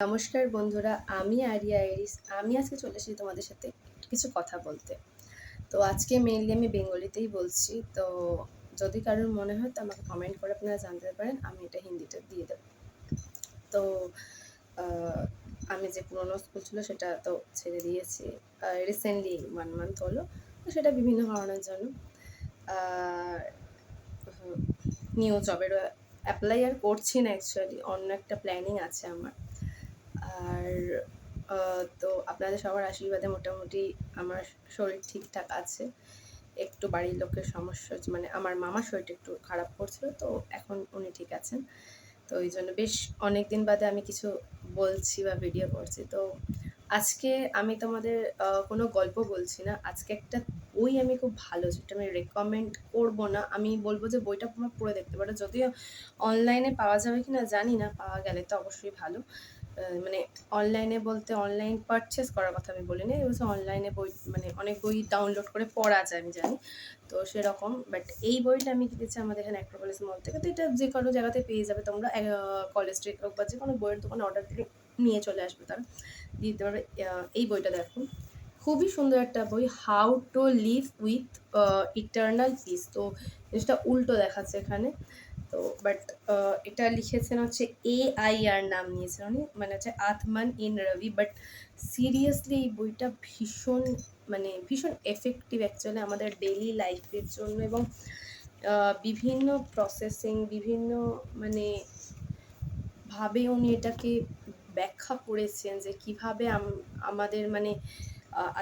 নমস্কার বন্ধুরা, আমি আরিয়া এরিস। আমি আজকে চলে এসেছি তোমাদের সাথে কিছু কথা বলতে। তো আজকে মেইনলি আমি বেঙ্গলিতেই বলছি। তো যদি কারোর মনে হয় তো আমাকে কমেন্ট করে আপনারা জানতে পারেন, আমি এটা হিন্দিতে দিয়ে দেব। তো আমি যে পুরোনো স্কুল ছিল সেটা তো ছেড়ে দিয়েছি রিসেন্টলি 1 মান্থ হলো। তো সেটা বিভিন্ন কারণের জন্য নিউ জবের অ্যাপ্লাই আর করছি না। অ্যাকচুয়ালি অন্য একটা প্ল্যানিং আছে আমার। আর তো আপনাদের সবার আশীর্বাদে মোটামুটি আমার শরীর ঠিকঠাক আছে। একটু বাড়ির লোকের সমস্যা হচ্ছে, মানে আমার মামার শরীরটা একটু খারাপ করছিল, তো এখন উনি ঠিক আছেন। তো এই জন্য বেশ অনেক দিন বাদে আমি কিছু বলছি বা ভিডিও করছি। তো আজকে আমি তোমাদের কোনো গল্প বলছি না। আজকে একটা বই আমি খুব ভালো, যেটা আমি রেকমেন্ড করবো না, আমি বলবো যে বইটা তোমরা পড়ে দেখতে পারো। যদিও অনলাইনে পাওয়া যাবে কি না জানি না, পাওয়া গেলে তো অবশ্যই ভালো। মানে অনলাইনে বলতে অনলাইন পারচেস করার কথা আমি বলিনি, বলছি অনলাইনে বই, মানে অনেক বই ডাউনলোড করে পড়া যায় আমি জানি। তো সেরকম, বাট এই বইটা আমি কিনেছি আমাদের এখানে অ্যাক্রোপলিস মল থেকে। তো এটা যে কোনো জায়গাতে পেয়ে যাবে তোমরা, কলেজ স্ট্রিট হোক বা যে কোনো বইয়ের দোকানে অর্ডার দিলে নিয়ে চলে আসবে, তারা দিয়ে দিতে পারবে। এই বইটা দেখুন, খুবই সুন্দর একটা বই, how to live with eternal piece. তো জিনিসটা উল্টো দেখাচ্ছে এখানে। তো বাট এটা লিখেছেন হচ্ছে AIR নাম নিয়েছেন উনি, মানে হচ্ছে আথমান ইন রবি। বাট সিরিয়াসলি এই বইটা ভীষণ, মানে ভীষণ এফেক্টিভ অ্যাকচুয়ালি আমাদের ডেইলি লাইফের জন্য। এবং বিভিন্ন প্রসেসিং, বিভিন্ন মানে ভাবে উনি এটাকে ব্যাখ্যা করেছেন যে কীভাবে আমাদের মানে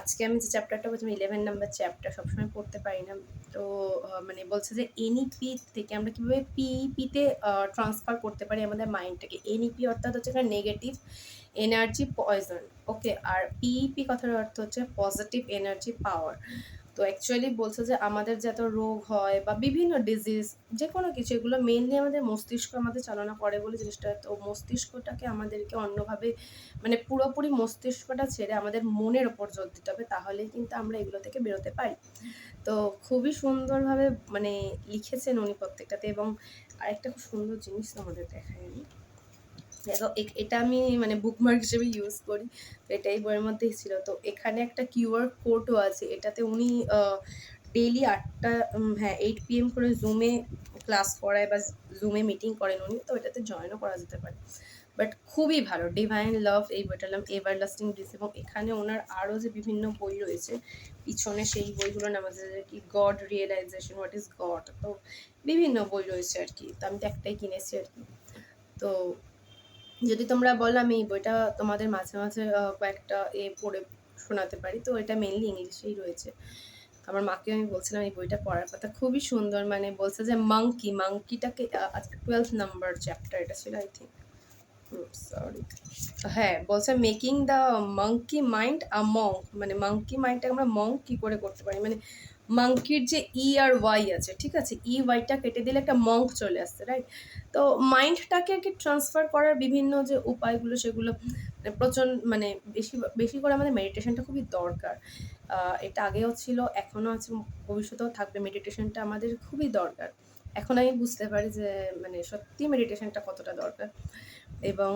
আজকে আমি যে চ্যাপ্টারটা বলছি, 11 নম্বর চ্যাপ্টার, সবসময় পড়তে পারি না। তো মানে বলছে যে NEP থেকে আমরা কীভাবে PEP-তে ট্রান্সফার করতে পারি আমাদের মাইন্ডটাকে। NEP অর্থাৎ হচ্ছে একটা নেগেটিভ এনার্জি পয়জন, ওকে। আর PEP কথার অর্থ হচ্ছে পজিটিভ এনার্জি পাওয়ার। তো অ্যাকচুয়ালি বলছে যে আমাদের যত রোগ হয় বা বিভিন্ন ডিজিজ, যে কোনো কিছু, এগুলো মেনলি আমাদের মস্তিষ্ক আমাদের চালনা করে বলে জিনিসটা। তো মস্তিষ্কটাকে আমাদেরকে অন্যভাবে, মানে পুরোপুরি মস্তিষ্কটা ছেড়ে আমাদের মনের ওপর জোর দিতে হবে, তাহলেই কিন্তু আমরা এগুলো থেকে বেরোতে পারি। তো খুবই সুন্দরভাবে মানে লিখেছেন উনি প্রত্যেকটাতে। এবং আরেকটা খুব সুন্দর জিনিস আমাদের দেখায় আমি, দেখো এটা আমি মানে বুকমার্ক হিসেবে ইউজ করি। তো এটাই বইয়ের মধ্যেই ছিল। তো এখানে একটা QR কোডও আছে। এটাতে উনি ডেইলি 8টা, হ্যাঁ 8 PM করে জুমে ক্লাস করায় বা জুমে মিটিং করেন উনি। তো এটাতে জয়েনও করা যেতে পারে। বাট খুবই ভালো, ডিভাইন লাভ এই বইটার নাম, এভারলাস্টিং ব্লিস। এবং এখানে ওনার আরও যে বিভিন্ন বই রয়েছে পিছনে, সেই বইগুলোর নাম আছে যে কি God realization, what is God. তো বিভিন্ন বই রয়েছে আর কি। তো আমি তো একটাই কিনেছি আর কি। তো যদি তোমরা বলো আমি এই বইটা তোমাদের মাঝে মাঝে কয়েকটা পড়ে শোনাতে পারি। তো এটা মেনলি ইংলিশেই রয়েছে। আমার মাকে আমি বলছিলাম এই বইটা পড়ার কথা, খুবই সুন্দর। মানে বলছে যে মাংকিটাকে আজকে 12 নম্বর চ্যাপ্টার এটা ছিল আই থিঙ্ক, সরি, হ্যাঁ বলছে making the monkey mind a Monk, মানে মাংকি মাইন্ডটাকে আমরা মঙ্ক কী করে করতে পারি। মানে মাংকির যে আর ওয়াই আছে, ঠিক আছে, ওয়াইটা কেটে দিলে একটা মঙ্ক চলে আসছে, রাইট। তো মাইন্ডটাকে আর কি ট্রান্সফার করার বিভিন্ন যে উপায়গুলো, সেগুলো প্রচণ্ড, মানে বেশি বেশি করে আমাদের মেডিটেশনটা খুবই দরকার। এটা আগেও ছিল, এখনও আছে, ভবিষ্যতেও থাকবে। মেডিটেশনটা আমাদের খুবই দরকার। এখন আমি বুঝতে পারি যে মানে সত্যি মেডিটেশনটা কতটা দরকার। এবং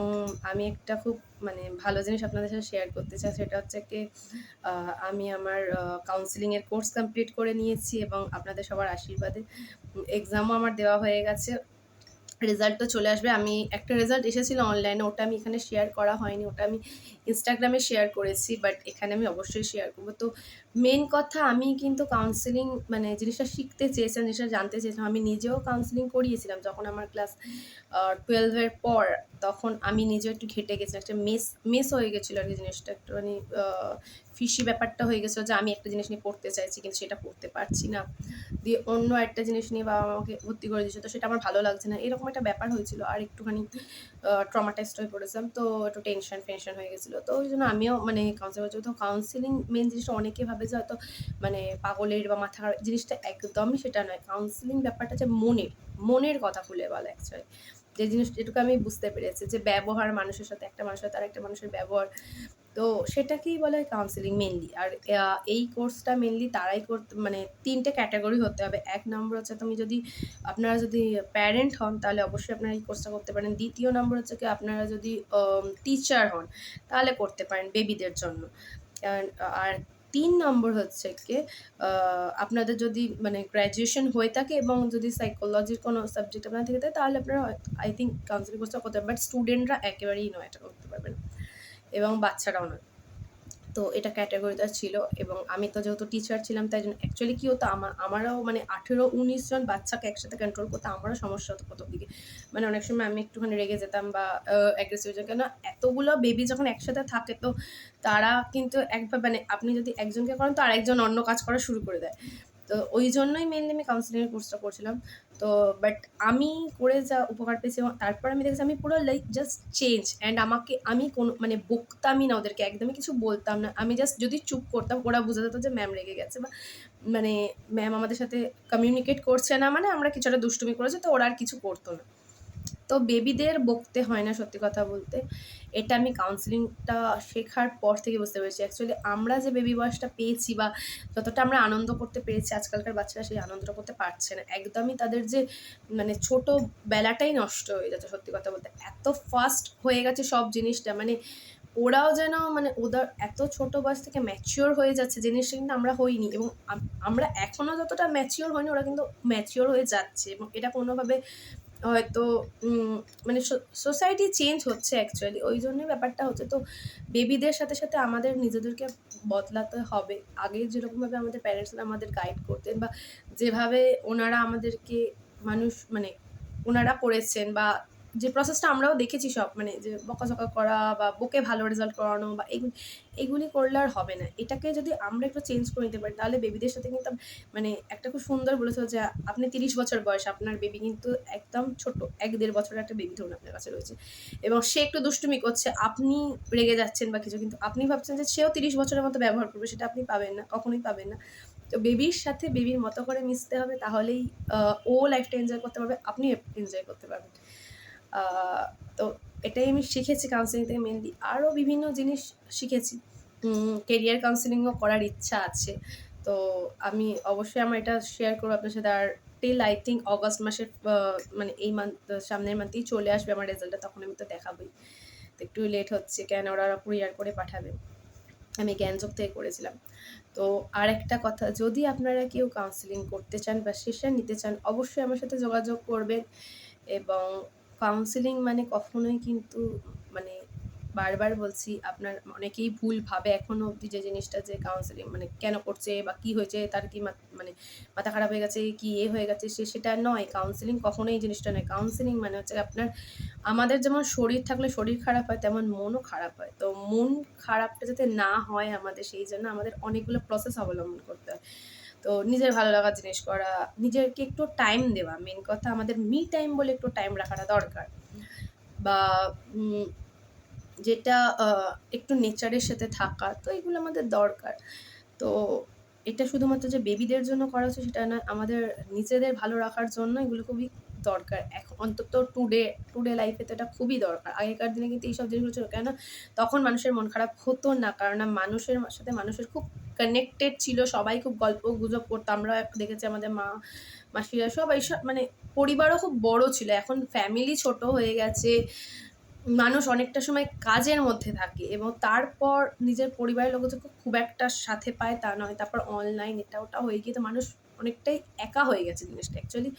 আমি একটা খুব মানে ভালো জিনিস আপনাদের সাথে শেয়ার করতে চাই, সেটা হচ্ছে কি আমি আমার কাউন্সিলিংয়ের কোর্স কমপ্লিট করে নিয়েছি এবং আপনাদের সবার আশীর্বাদে এক্সামও আমার দেওয়া হয়ে গেছে। রেজাল্ট তো চলে আসবে। আমি একটা রেজাল্ট এসেছিলো অনলাইনে, ওটা আমি এখানে শেয়ার করা হয়নি, ওটা আমি ইনস্টাগ্রামে শেয়ার করেছি, বাট এখানে আমি অবশ্যই শেয়ার করবো। তো মেন কথা, আমি কিন্তু কাউন্সিলিং মানে জিনিসটা শিখতে চেয়েছিলাম, জিনিসটা জানতে চেয়েছিলাম। আমি নিজেও কাউন্সিলিং করিয়েছিলাম যখন আমার ক্লাস 12-এর পর। তখন আমি নিজেও একটু ঘেটে গেছিলাম, একটা মেস হয়ে গেছিলো আর কি জিনিসটা, একটুখানি ফিশি ব্যাপারটা হয়ে গেছিলো যে আমি একটা জিনিস নিয়ে পড়তে চাইছি কিন্তু সেটা পড়তে পারছি না, দিয়ে অন্য একটা জিনিস নিয়ে বাবা আমাকে ভর্তি করে দিয়েছে, তো সেটা আমার ভালো লাগছে না, এরকম একটা ব্যাপার হয়েছিল। আর একটুখানি ট্রমাটাইজড হয়ে পড়েছিলাম, তো একটু টেনশন হয়ে গেছিলো। তো ওই জন্য আমিও মানে কাউন্সিলিং মেন জিনিসটা অনেকে ভাবে যে হয়তো মানে পাগলের বা মাথা খারাপ, জিনিসটা একদমই সেটা নয়। কাউন্সিলিং ব্যাপারটা যে মনের কথা খুলে বলা অ্যাকচুয়ালি, যে জিনিস যেটুকু আমি বুঝতে পেরেছি, যে ব্যবহার মানুষের সাথে, একটা মানুষের সাথে আর একটা মানুষের ব্যবহার তো সেটাকেই বলা হয় কাউন্সেলিং মেনলি। আর এই কোর্সটা মেনলি তারাই করতে, মানে ৩ টে ক্যাটেগরি হতে হবে। ১ নম্বর হচ্ছে আপনারা যদি প্যারেন্ট হন তাহলে অবশ্যই আপনারা এই কোর্সটা করতে পারেন। ২য় নম্বর হচ্ছে কি আপনারা যদি টিচার হন তাহলে করতে পারেন বেবিদের জন্য। আর আর ৩ নম্বর হচ্ছে গিয়ে আপনাদের যদি মানে গ্র্যাজুয়েশন হয়ে থাকে এবং যদি সাইকোলজির কোনো সাবজেক্ট আপনার থেকে থাকে তাহলে আপনারা আই থিঙ্ক কাউন্সেলিং কোর্সটা করতে পারেন। বাট স্টুডেন্টরা একেবারেই নয়, এটা করতে পারবেন না, এবং বাচ্চারাও নয়। তো এটা ক্যাটাগরিটা ছিল। এবং আমি তো যেহেতু টিচার ছিলাম তাই জন্য অ্যাকচুয়ালি কী হতো, আমারও মানে ১৮-১৯ জন বাচ্চাকে একসাথে কন্ট্রোল করতে আমারও সমস্যা হতো প্রথম দিকে। মানে অনেক সময় আমি একটুখানি রেগে যেতাম বা অ্যাগ্রেসিভ হয়ে যেতাম। কেন এতগুলো বেবি যখন একসাথে থাকে তো তারা কিন্তু একবার মানে আপনি যদি একজনকে করেন তো আরেকজন অন্য কাজ করা শুরু করে দেয়। তো ওই জন্যই মেনলি আমি কাউন্সেলিংয়ের কোর্সটা করছিলাম। তো বাট আমি করে যা উপকার পেয়েছি এবং তারপর আমি দেখেছি আমি পুরো লাইক জাস্ট চেঞ্জ। অ্যান্ড আমি কোনো মানে বকতামই না ওদেরকে, একদমই কিছু বলতাম না। আমি জাস্ট যদি চুপ করতাম ওরা বুঝে যেত যে ম্যাম রেগে গেছে, বা মানে ম্যাম আমাদের সাথে কমিউনিকেট করছে না, মানে আমরা কিছু একটা দুষ্টুমি করেছি তো ওরা আর কিছু করতো না। তো বেবিদের বকতে হয় না সত্যি কথা বলতে। এটা আমি কাউন্সেলিংটা শেখার পর থেকে বুঝতে পেরেছি। অ্যাকচুয়ালি আমরা যে বেবি বয়সটা পেয়েছি বা যতটা আমরা আনন্দ করতে পেরেছি, আজকালকার বাচ্চারা সেই আনন্দটা করতে পারছে না। একদমই তাদের যে মানে ছোটোবেলাটাই নষ্ট হয়ে যাচ্ছে সত্যি কথা বলতে। এত ফাস্ট হয়ে গেছে সব জিনিসটা, মানে ওরাও যেন মানে ওদের এত ছোট বয়স থেকে ম্যাচিওর হয়ে যাচ্ছে, জিনিসটা কিন্তু আমরা হইনি। এবং আমরা এখনও যতটা ম্যাচিওর হইনি ওরা কিন্তু ম্যাচিওর হয়ে যাচ্ছে, এবং এটা কোনোভাবে হয়তো মানে সোসাইটি চেঞ্জ হচ্ছে অ্যাকচুয়ালি, ওই জন্যই ব্যাপারটা হচ্ছে। তো বেবিদের সাথে সাথে আমাদের নিজেদেরকে বদলাতে হবে। আগে যেরকমভাবে আমাদের প্যারেন্টসরা আমাদের গাইড করতেন বা যেভাবে ওনারা আমাদেরকে মানে ওনারা করেছেন বা যে প্রসেসটা আমরাও দেখেছি সব, মানে যে বকাঝকা করা বা বকে ভালো রেজাল্ট করানো বা এগুলি করলে আর হবে না। এটাকে যদি আমরা একটু চেঞ্জ করে নিতে পারি তাহলে বেবিদের সাথে কিন্তু মানে একটা খুব সুন্দর বলেছিল যে আপনি ৩০ বছর বয়স, আপনার বেবি কিন্তু একদম ছোট, ১-১.৫ বছরের একটা বেবি ধরুন আপনার কাছে রয়েছে এবং সে একটু দুষ্টুমি করছে, আপনি রেগে যাচ্ছেন বা কিছু, কিন্তু আপনি ভাবছেন যে সেও ৩০ বছরের মতো ব্যবহার করবে, সেটা আপনি পাবেন না, কখনোই পাবেন না। তো বেবির সাথে বেবির মতো করে মিশতে হবে, তাহলেই ও লাইফটা এনজয় করতে পারবে, আপনি এনজয় করতে পারবেন। তো এটাই আমি শিখেছি কাউন্সেলিং থেকে মেনলি। আরও বিভিন্ন জিনিস শিখেছি। কেরিয়ার কাউন্সেলিংও করার ইচ্ছা আছে। তো আমি অবশ্যই আমার এটা শেয়ার করবো আপনার সাথে। আর টিল আই থিঙ্ক অগাস্ট মাসের মানে এই সামনের মান্থেই চলে আসবে আমার রেজাল্টটা, তখন আমি তো দেখাবোই। তো একটু লেট হচ্ছে কেন ওরা কুরিয়ার করে পাঠাবে। আমি গ্যাংটক থেকে করেছিলাম। তো আরেকটা কথা, যদি আপনারা কেউ কাউন্সেলিং করতে চান বা সেশন নিতে চান অবশ্যই আমার সাথে যোগাযোগ করবেন। এবং কাউন্সেলিং মানে কখনোই কিন্তু মানে বারবার বলছি, আপনার অনেকেই ভুল ভাবে এখনও অবধি যে জিনিসটা, যে কাউন্সেলিং মানে কেন করছে বা কী হয়েছে, তার কি মানে মাথা খারাপ হয়ে গেছে, কি হয়ে গেছে, সেটা নয়। কাউন্সেলিং কখনোই এই জিনিসটা নয়। কাউন্সেলিং মানে হচ্ছে আমাদের যেমন শরীর থাকলে শরীর খারাপ হয় তেমন মনও খারাপ হয়। তো মন খারাপটা যাতে না হয় আমাদের, সেই জন্য আমাদের অনেকগুলো প্রসেস অবলম্বন করতে হয়। তো নিজের ভালো লাগার জিনিস করা, নিজেকে একটু টাইম দেওয়া, মেন কথা আমাদের মি টাইম বলে একটু টাইম রাখাটা দরকার। বা যেটা একটু নেচারের সাথে থাকা, তো এগুলো আমাদের দরকার। তো এটা শুধুমাত্র যে বেবিদের জন্য করা হচ্ছে সেটা নয়, আমাদের নিজেদের ভালো রাখার জন্য এগুলো খুবই দরকার। অন্তত টুডে লাইফে তো এটা খুবই দরকার। আগেকার দিনে কিন্তু এইসব জিনিসগুলো ছিল, কেন তখন মানুষের মন খারাপ হতো না, কারণ মানুষের সাথে মানুষের খুব কানেক্টেড ছিল, সবাই খুব গল্প গুজব করতো। আমরা দেখেছি আমাদের মা মাসিরা সবাই মানে পরিবারও খুব বড় ছিল। এখন ফ্যামিলি ছোট হয়ে গেছে, মানুষ অনেকটা সময় কাজের মধ্যে থাকে এবং তারপর নিজের পরিবারের লোকজনকে খুব একটা সাথে পায় তা নয়। তারপর অনলাইন এটা ওটা হয়ে গিয়ে তো মানুষ অনেকটাই একা হয়ে গেছে জিনিসটা। অ্যাকচুয়ালি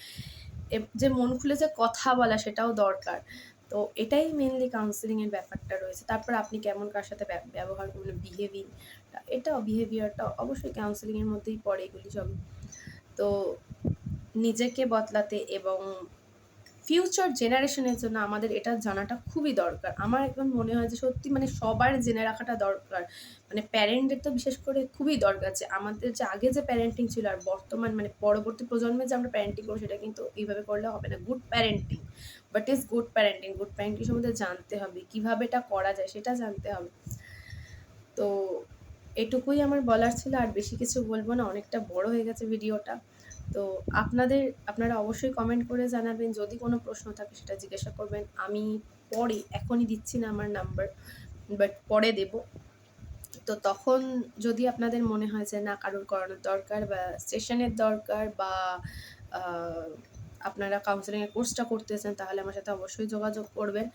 যে মন খুলে যে কথা বলা সেটাও দরকার। তো এটাই মেনলি কাউন্সেলিংয়ের ব্যাপারটা রয়েছে। তারপর আপনি কেমন কার সাথে ব্যবহার করবেন, বিহেভিয়ারটা অবশ্যই কাউন্সেলিংয়ের মধ্যেই পড়ে এগুলি সবই। তো নিজেকে বদলাতে এবং ফিউচার জেনারেশনের জন্য আমাদের এটা জানাটা খুবই দরকার। আমার এখন মনে হয় যে সত্যি মানে সবার জেনে রাখাটা দরকার। মানে প্যারেন্টদের তো বিশেষ করে খুবই দরকার, যে আমাদের যে আগে যে প্যারেন্টিং ছিল আর বর্তমান মানে পরবর্তী প্রজন্মে যে আমরা প্যারেন্টিং করবো সেটা কিন্তু এইভাবে করলে হবে না। Good parenting, what is good parenting? Good parenting সম্বন্ধে জানতে হবে, কীভাবে এটা করা যায় সেটা জানতে হবে। তো এটুকুই আমার বলার ছিল, আর বেশি কিছু বলবো না, অনেকটা বড় হয়ে গেছে ভিডিওটা। তো আপনারা অবশ্যই কমেন্ট করে জানাবেন, যদি কোনো প্রশ্ন থাকে সেটা জিজ্ঞাসা করবেন। আমি এখনই দিচ্ছি না আমার নাম্বার, বাট পরে দেবো। তো তখন যদি আপনাদের মনে হয় যে না কারোর করানোর দরকার বা সেশনের দরকার বা আ আপনারা কাউন্সেলিং এর কোর্সটা করতে চান, তাহলে আমার সাথে অবশ্যই যোগাযোগ করবেন।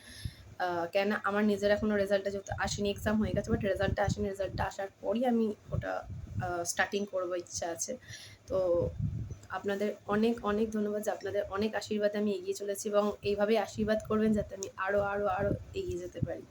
আ কেননা আমার নিজের এখনো রেজাল্টটা যেহেতু আসেনি, এক্সাম হয়ে গেছে বাট রেজাল্টটা আসেনি। রেজাল্টটা আসার পরই আমি ওটা স্টার্টিং করব ইচ্ছা আছে। তো আপনাদের অনেক, অনেক ধন্যবাদ যে আপনাদের অনেক আশীর্বাদে আমি এগিয়ে চলেছি এবং এইভাবেই আশীর্বাদ করবেন যাতে আমি আরো এগিয়ে যেতে পারি।